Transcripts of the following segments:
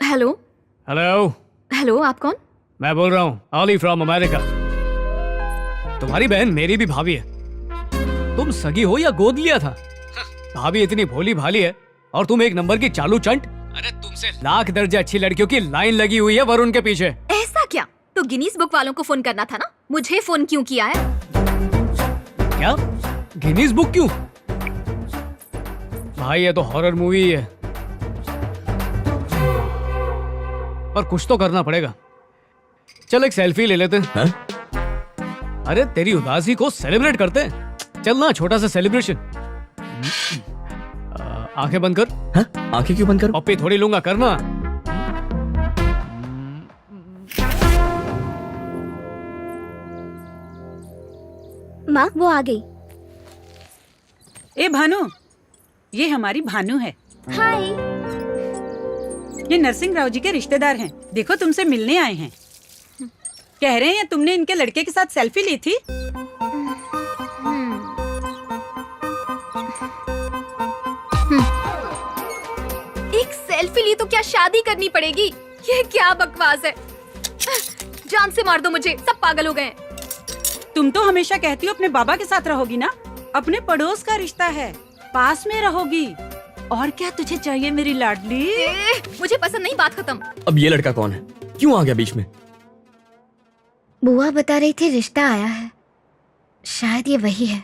Hello hello. Hello, आप कौन? मैं बोल रहा हूँ ऑली फ्रॉम अमेरिका। तुम्हारी बहन मेरी भी भाभी है। तुम सगी हो या गोद लिया था? भाभी इतनी भोली भाली है और तुम एक नंबर की चालू चंट। अरे तुमसे लाख दर्जे अच्छी लड़कियों की लाइन लगी हुई है वरुण के पीछे। ऐसा क्या? तो गिनीज बुक वालों को फोन करना था ना, मुझे फोन क्यों किया है? क्या? गिनीज बुक क्यों? भाई ये तो हॉरर मूवी है, पर कुछ तो करना पड़ेगा। चल एक सेल्फी ले लेते हैं। अरे तेरी उदासी को सेलिब्रेट करते हैं। चल ना, छोटा सा सेलिब्रेशन। आंखें बंद कर। हाँ? आंखें क्यों बंद करूं? पप्पी थोड़ी लूंगा, करना। माँ वो आ गई। ए भानु, ये हमारी भानु है। हाय। ये नरसिंह राव जी के रिश्तेदार हैं। देखो तुमसे मिलने आए हैं। कह रहे हैं तुमने इनके लड़के के साथ सेल्फी ली थी। एक सेल्फी ली तो क्या शादी करनी पड़ेगी? ये क्या बकवास है? जान से मार दो मुझे, सब पागल हो गए हैं। तुम तो हमेशा कहती हो अपने बाबा के साथ रहोगी ना। अपने पड़ोस का रिश्ता है, पास में रहोगी। और क्या तुझे चाहिए मेरी लाडली? मुझे पसंद नहीं, बात खत्म। अब ये लड़का कौन है? क्यों आ गया बीच में? बुआ बता रही थी रिश्ता आया है। शायद ये वही है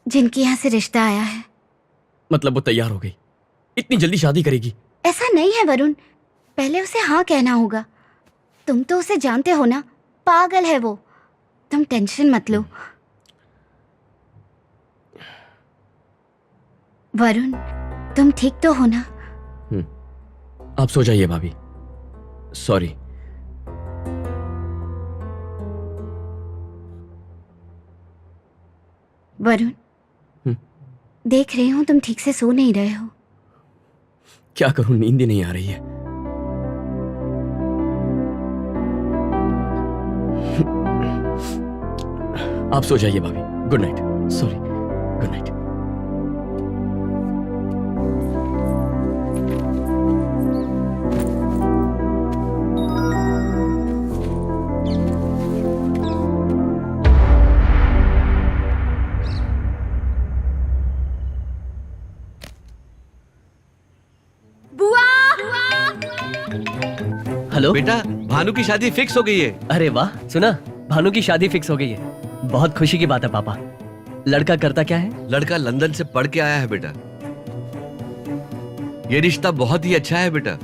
जिनके यहाँ से रिश्ता आया है। मतलब वो तैयार हो गई? इतनी जल्दी शादी करेगी? ऐसा नहीं है वरुण, पहले उसे हाँ कहना होगा। तुम तो उसे जानते हो ना, पागल है वो। तुम टेंशन मत लो। वरुण तुम ठीक तो हो ना? आप सो जाइए भाभी। सॉरी। वरुण देख रही हूँ तुम ठीक से सो नहीं रहे हो। क्या करूं, नींद ही नहीं आ रही है। आप सो जाइए भाभी। Good night. Sorry, good night. Hello बेटा, भानु की शादी फिक्स हो गई है। अरे वाह, सुना? भानु की शादी फिक्स हो गई है। बहुत खुशी की बात है पापा। लड़का करता क्या है? लड़का लंदन से पढ़ के आया है बेटा। ये रिश्ता बहुत ही अच्छा है बेटा।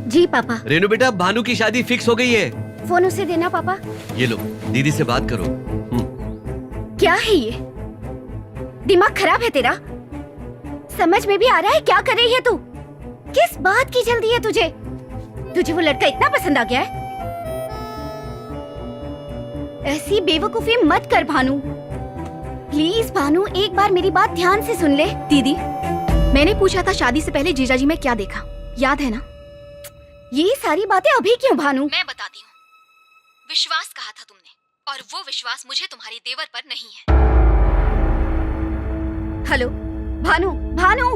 जी पापा। रेनू बेटा, भानु की शादी फिक्स हो गई है। फोन उसे देना पापा। ये लो, दीदी से बात करो। क्या है ये? दिमाग खराब है तेरा? समझ में भी आ रहा है क्या कर रही है तू? किस बात की जल्दी है तुझे? तुझे वो लड़का इतना पसंद आ गया है? ऐसी बेवकूफी मत कर भानु। प्लीज भानु, एक बार मेरी बात ध्यान से सुन ले। दीदी, मैंने पूछा था शादी से पहले जीजाजी में क्या देखा, याद है ना? ये सारी बातें अभी क्यों भानु? मैं बताती हूँ। विश्वास कहा था तुमने, और वो विश्वास मुझे तुम्हारे देवर पर नहीं है। Hello Bhanu, Bhanu.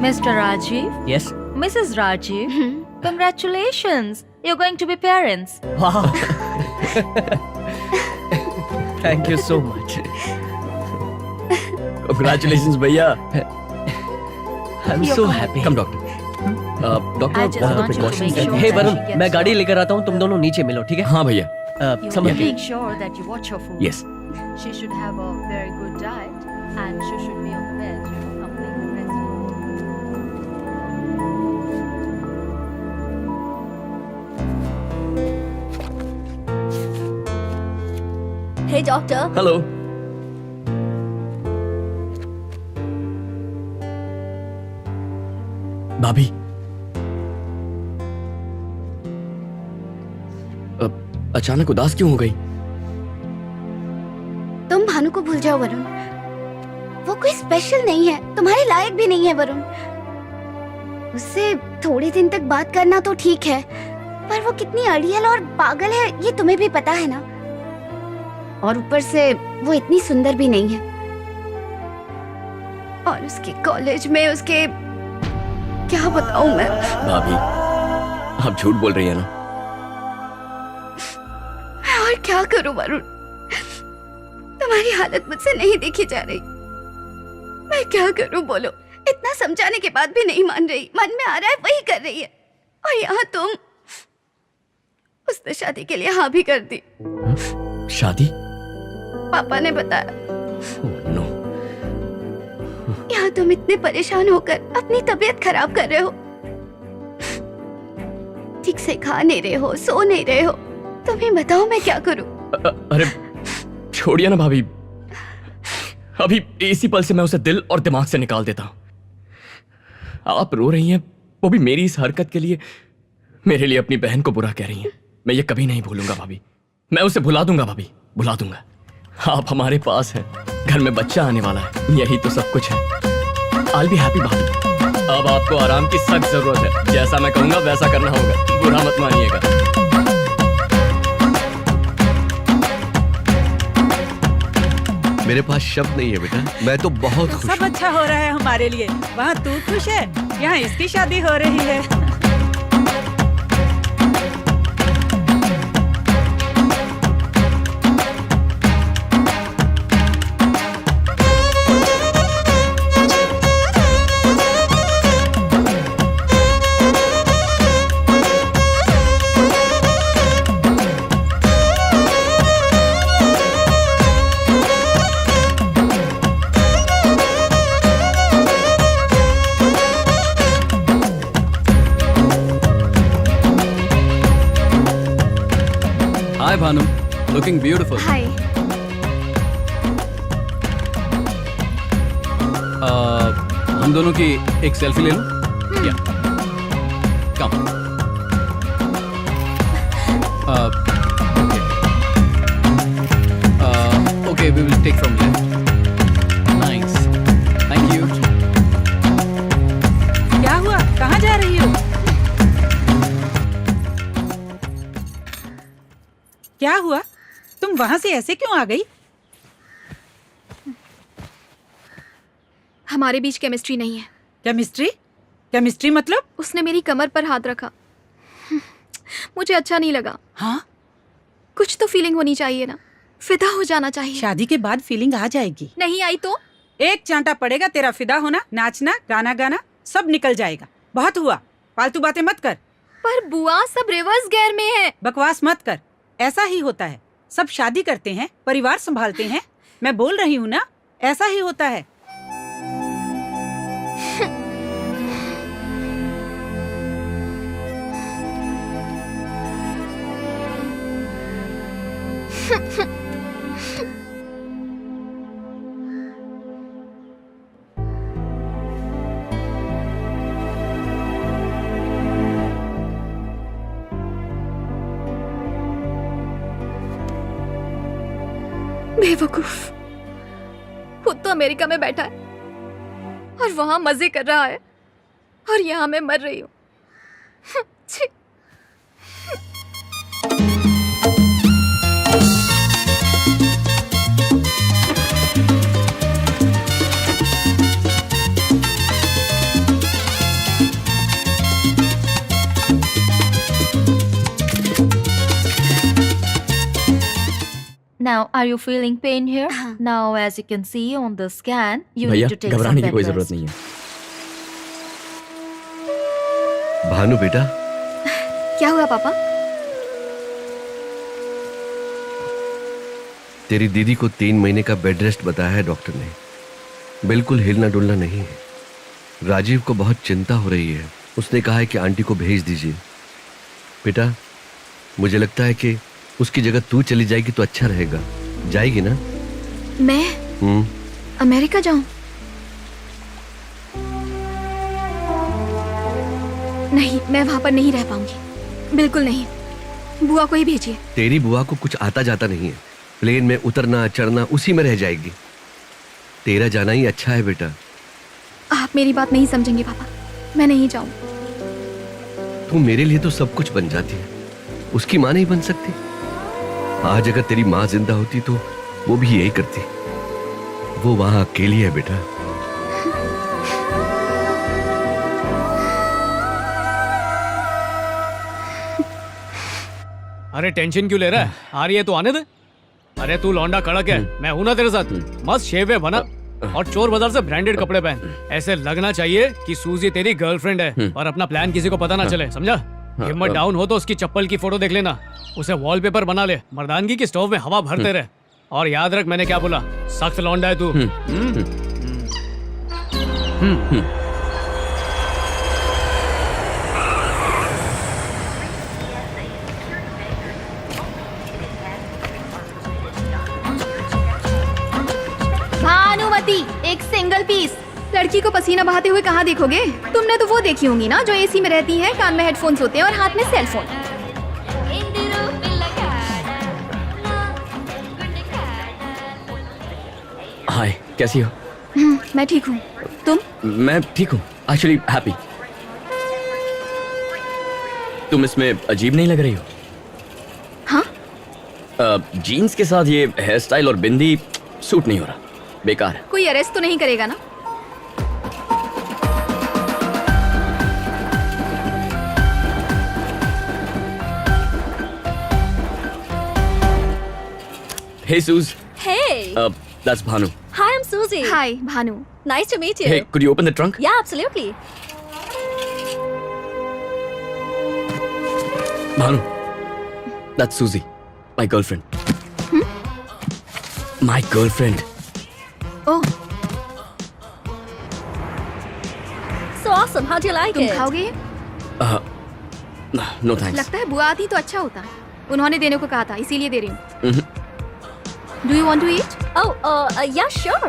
Mr. Rajiv? Yes. Mrs. Rajiv? Congratulations! You're going to be parents. Wow. Thank you so much. Congratulations भैया। I'm so happy. Come doctor. Doctor I just बहुत want you to precautions make हैं। sure हे that Varun, she gets मैं गाड़ी well. लेकर आता हूँ, तुम दोनों नीचे मिलो, ठीक है? हाँ भैया। You समझ will गए। make sure that you watch her food. Yes. She should have a very good diet and she should be on the bed, completely rested. Hey doctor. Hello. भाभी, अचानक उदास क्यों हो गई? तुम भानु को भूल जाओ वरुण। वो कोई स्पेशल नहीं है, तुम्हारे लायक भी नहीं है वरुण। उससे थोड़े दिन तक बात करना तो ठीक है, पर वो कितनी अड़ियल और पागल है ये तुम्हें भी पता है ना। और ऊपर से वो इतनी सुंदर भी नहीं है। और उसके कॉलेज में उसके क्या बताऊं मैं। भाभी, आप झूठ बोल रही है ना? मैं और क्या करूं वरुण, तुम्हारी हालत मुझसे नहीं देखी जा रही। मैं क्या करूं बोलो। इतना समझाने के बाद भी नहीं मान रही। मन में आ रहा है वही कर रही है। और यहाँ तुम। उसने शादी के लिए हाँ भी कर दी। शादी? पापा ने बताया। Oh no. यहाँ तुम इतने परेशान होकर अपनी तबीयत खराब कर रहे हो। ठीक से खा नहीं रहे हो, सो नहीं रहे हो। तुम्हें बताओ मैं क्या करूं। अरे छोड़िए ना भाभी, अभी इसी पल से मैं उसे दिल और दिमाग से निकाल देता हूं। आप रो रही हैं, वो भी मेरी इस हरकत के लिए। मेरे लिए अपनी बहन को बुरा कह रही हैं। मैं ये कभी नहीं भूलूंगा भाभी। मैं उसे भुला दूंगा भाभी, भुला दूंगा। आप हमारे पास हैं, घर में बच्चा आने वाला है, यही तो सब कुछ है। I'll be happy भाभी। अब आपको आराम की सख्त जरूरत है। जैसा मैं कहूंगा वैसा करना होगा, बुरा मत मानिएगा। मेरे पास शब्द नहीं है बेटा, मैं तो बहुत खुश सब हूँ। अच्छा हो रहा है हमारे लिए। वहाँ तू खुश है, यहाँ इसकी शादी हो रही है। Hi Bhanu, looking beautiful. Hi. हम दोनों की एक सेल्फी ले लो। Yeah come. Okay, we will take from left. Nice, thank you. क्या हुआ, कहाँ जा रही हो? क्या हुआ, तुम वहां से ऐसे क्यों आ गई? हमारे बीच केमिस्ट्री नहीं है। केमिस्ट्री? केमिस्ट्री मतलब? उसने मेरी कमर पर हाथ रखा। मुझे अच्छा नहीं लगा। हाँ, कुछ तो फीलिंग होनी चाहिए ना, फिदा हो जाना चाहिए। शादी के बाद फीलिंग आ जाएगी। नहीं आई तो? एक चांटा पड़ेगा, तेरा फिदा होना, नाचना, गाना गाना सब निकल जाएगा। बहुत हुआ, फालतू बातें मत कर। पर बुआ, सब रिवर्स गियर में है। बकवास मत कर, ऐसा ही होता है। सब शादी करते हैं, परिवार संभालते हैं। मैं बोल रही हूँ ना, ऐसा ही होता है। बेवकूफ, खुद तो अमेरिका में बैठा है और वहां मजे कर रहा है, और यहाँ मैं मर रही हूँ। छी। Now, are you feeling pain here? Now, as you can see on the scan, you भैया, need to take some घबराने की bed कोई rest. जरूरत नहीं है। भानु बेटा, क्या हुआ पापा? तेरी दीदी को 3 महीने का बेड रेस्ट बताया है डॉक्टर ने। बिल्कुल हिलना डुलना नहीं है। राजीव को बहुत चिंता हो रही है। उसने कहा है कि आंटी को भेज दीजिए। बेटा, मुझे लगता है कि उसकी जगह तू चली जाएगी तो अच्छा रहेगा। जाएगी ना? मैं अमेरिका जाऊं? नहीं, मैं वहां पर नहीं रह पाऊंगी, बिल्कुल नहीं। बुआ को ही भेजिए। तेरी बुआ को कुछ आता जाता नहीं है। प्लेन में उतरना चढ़ना उसी में रह जाएगी। तेरा जाना ही अच्छा है बेटा। आप मेरी बात नहीं समझेंगे पापा, मैं नहीं जाऊं। तू मेरे लिए तो सब कुछ बन जाती है, उसकी माँ नहीं बन सकती। आज अगर तेरी माँ जिंदा होती तो वो भी यही करती। वो वहां अकेली है बेटा। अरे टेंशन क्यों ले रहा है? आ रही है तो आने दे। अरे तू लौंडा कड़क है, मैं हूं ना तेरे साथ। मस्त शेव है बना और चोर बाजार से ब्रांडेड कपड़े पहन। ऐसे लगना चाहिए कि सूजी तेरी गर्लफ्रेंड है और अपना प्लान किसी को पता ना चले, समझा? हिम्मत डाउन हो तो उसकी चप्पल की फोटो देख लेना, उसे वॉलपेपर बना ले, मर्दानगी की स्टोव में हवा भरते रहे। और याद रख मैंने क्या बोला, सख्त लौंडा है तू। भानुमति, एक सिंगल पीस। लड़की को पसीना बहाते हुए कहाँ देखोगे? तुमने तो वो देखी होंगी ना जो एसी में रहती है, कान में हेडफोन्स होते हैं और हाथ में सेलफोन। हाय, कैसी हो? मैं ठीक हूँ, तुम? मैं ठीक हूँ, एक्चुअली हैप्पी। तुम इसमें अजीब नहीं लग रही हो। हाँ? जीन्स के साथ ये हेयर स्टाइल और बिंदी सूट नहीं हो रहा, बेकार है। कोई अरेस्ट तो नहीं करेगा ना? Hey Suze, Hey. that's Bhanu. Hi, I'm Susie. Hi Bhanu. Nice to meet you. Hey, could you open the trunk? Yeah, absolutely. Bhanu, that's Susie, my girlfriend. My girlfriend. Oh, So awesome. How do you like तुम it? खाओगे? No thanks. लगता है बुआ आती तो अच्छा होता। उन्होंने देने को कहा था, इसीलिए दे रही हूँ। Do you want to eat? Oh, yeah, sure.